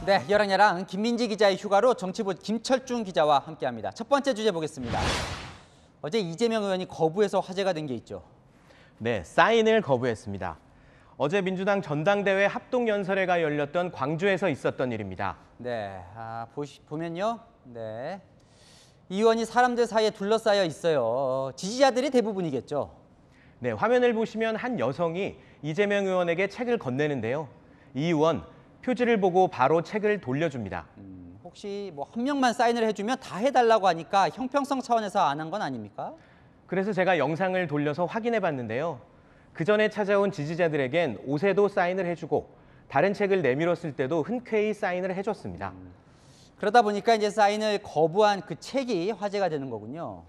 네, 여랑야랑 김민지 기자의 휴가로 정치부 김철중 기자와 함께합니다. 첫 번째 주제 보겠습니다. 어제 이재명 의원이 거부해서 화제가 된 게 있죠. 네, 사인을 거부했습니다. 어제 민주당 전당대회 합동연설회가 열렸던 광주에서 있었던 일입니다. 네, 보면요. 네, 이 의원이 사람들 사이에 둘러싸여 있어요. 지지자들이 대부분이겠죠. 네, 화면을 보시면 한 여성이 이재명 의원에게 책을 건네는데요. 이 의원 표지를 보고 바로 책을 돌려줍니다. 혹시 뭐 한 명만 사인을 해주면 다 해달라고 하니까 형평성 차원에서 안 한 건 아닙니까? 그래서 제가 영상을 돌려서 확인해 봤는데요. 그 전에 찾아온 지지자들에겐 옷에도 사인을 해주고 다른 책을 내밀었을 때도 흔쾌히 사인을 해줬습니다. 그러다 보니까 이제 사인을 거부한 그 책이 화제가 되는 거군요.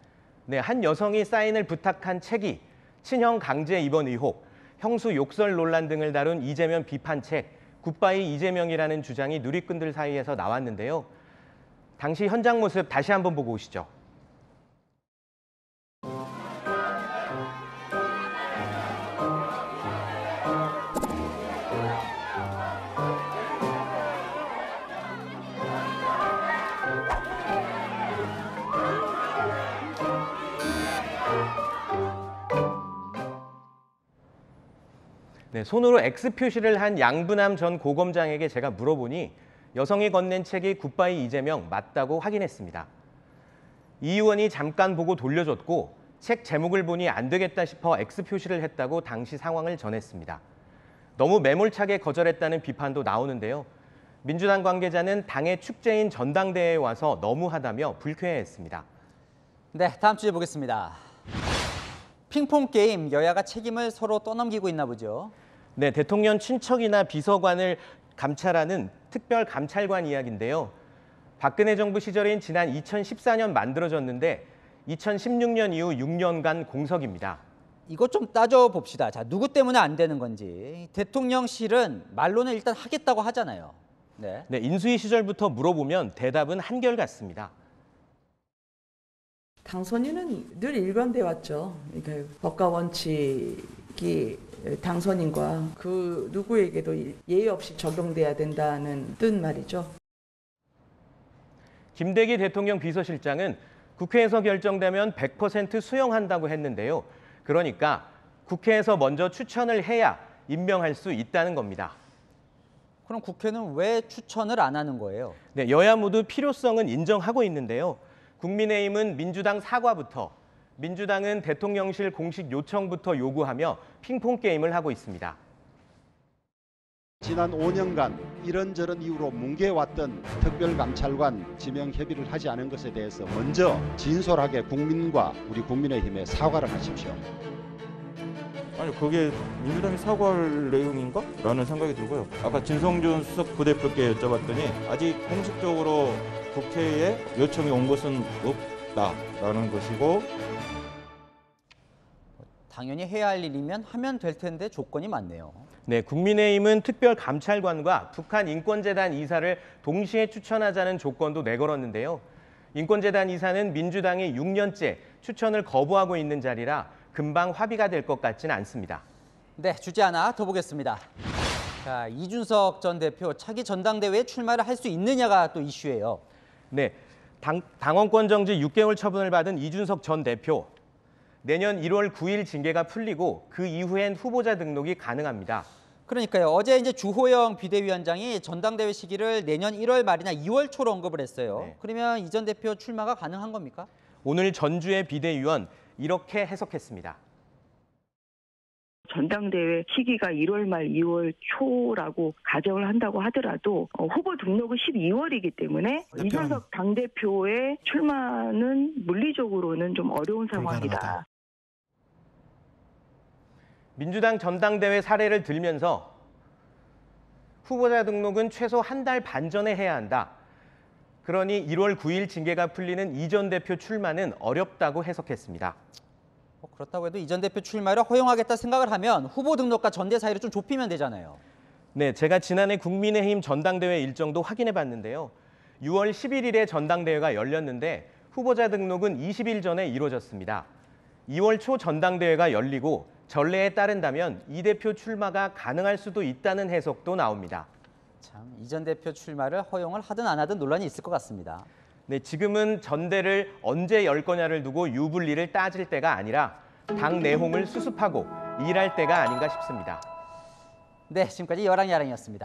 네, 한 여성이 사인을 부탁한 책이 친형 강제 입원 의혹, 형수 욕설 논란 등을 다룬 이재명 비판책 굿바이 이재명이라는 주장이 누리꾼들 사이에서 나왔는데요. 당시 현장 모습 다시 한번 보고 오시죠. 네, 손으로 X 표시를 한 양분남 전 고검장에게 제가 물어보니 여성이 건넨 책이 굿바이 이재명 맞다고 확인했습니다. 이 의원이 잠깐 보고 돌려줬고 책 제목을 보니 안 되겠다 싶어 X 표시를 했다고 당시 상황을 전했습니다. 너무 매몰차게 거절했다는 비판도 나오는데요. 민주당 관계자는 당의 축제인 전당대회에 와서 너무하다며 불쾌해했습니다. 네, 다음 주제 보겠습니다. 핑퐁 게임, 여야가 책임을 서로 떠넘기고 있나 보죠. 네, 대통령 친척이나 비서관을 감찰하는 특별감찰관 이야기인데요. 박근혜 정부 시절인 지난 2014년 만들어졌는데 2016년 이후 6년간 공석입니다. 이것 좀 따져봅시다. 자, 누구 때문에 안 되는 건지. 대통령실은 말로는 일단 하겠다고 하잖아요. 네, 인수위 시절부터 물어보면 대답은 한결같습니다. 당선인은 늘 일관돼 왔죠. 그러니까 법과 원칙이 당선인과 그 누구에게도 예의 없이 적용돼야 된다는 뜻 말이죠. 김대기 대통령 비서실장은 국회에서 결정되면 100% 수용한다고 했는데요. 그러니까 국회에서 먼저 추천을 해야 임명할 수 있다는 겁니다. 그럼 국회는 왜 추천을 안 하는 거예요? 네, 여야 모두 필요성은 인정하고 있는데요. 국민의힘은 민주당 사과부터, 민주당은 대통령실 공식 요청부터 요구하며 핑퐁 게임을 하고 있습니다. 지난 5년간 이런저런 이유로 뭉개왔던 특별감찰관 지명 협의를 하지 않은 것에 대해서 먼저 진솔하게 국민과 우리 국민의힘에 사과를 하십시오. 아니 그게 민주당이 사과할 내용인가? 라는 생각이 들고요. 아까 진성준 수석 부대표께 여쭤봤더니 아직 공식적으로 국회에 요청이 온 것은 없다라는 것이고, 당연히 해야 할 일이면 하면 될 텐데 조건이 많네요. 네, 국민의힘은 특별감찰관과 북한 인권재단 이사를 동시에 추천하자는 조건도 내걸었는데요. 인권재단 이사는 민주당이 6년째 추천을 거부하고 있는 자리라 금방 합의가 될 것 같지는 않습니다. 네, 주제 하나 더 보겠습니다. 자, 이준석 전 대표 차기 전당대회에 출마를 할 수 있느냐가 또 이슈예요. 네, 당원권 정지 6개월 처분을 받은 이준석 전 대표. 내년 1월 9일 징계가 풀리고 그 이후엔 후보자 등록이 가능합니다. 그러니까요. 어제 이제 주호영 비대위원장이 전당대회 시기를 내년 1월 말이나 2월 초로 언급을 했어요. 네. 그러면 이 전 대표 출마가 가능한 겁니까? 오늘 전주의 비대위원 이렇게 해석했습니다. 전당대회 시기가 1월 말 2월 초라고 가정을 한다고 하더라도 후보 등록은 12월이기 때문에 이준석 당대표의 출마는 물리적으로는 좀 어려운 상황이다. 민주당 전당대회 사례를 들면서 후보자 등록은 최소 한 달 반 전에 해야 한다. 그러니 1월 9일 징계가 풀리는 이 전 대표 출마는 어렵다고 해석했습니다. 그렇다고 해도 이 전 대표 출마를 허용하겠다 생각을 하면 후보 등록과 전대 사이를 좀 좁히면 되잖아요. 네, 제가 지난해 국민의힘 전당대회 일정도 확인해 봤는데요. 6월 11일에 전당대회가 열렸는데 후보자 등록은 20일 전에 이루어졌습니다. 2월 초 전당대회가 열리고 전례에 따른다면 이 대표 출마가 가능할 수도 있다는 해석도 나옵니다. 참, 이 전 대표 출마를 허용을 하든 안 하든 논란이 있을 것 같습니다. 네, 지금은 전대를 언제 열 거냐를 두고 유불리를 따질 때가 아니라 당 내홍을 수습하고 일할 때가 아닌가 싶습니다. 네, 지금까지 여랑야랑이었습니다.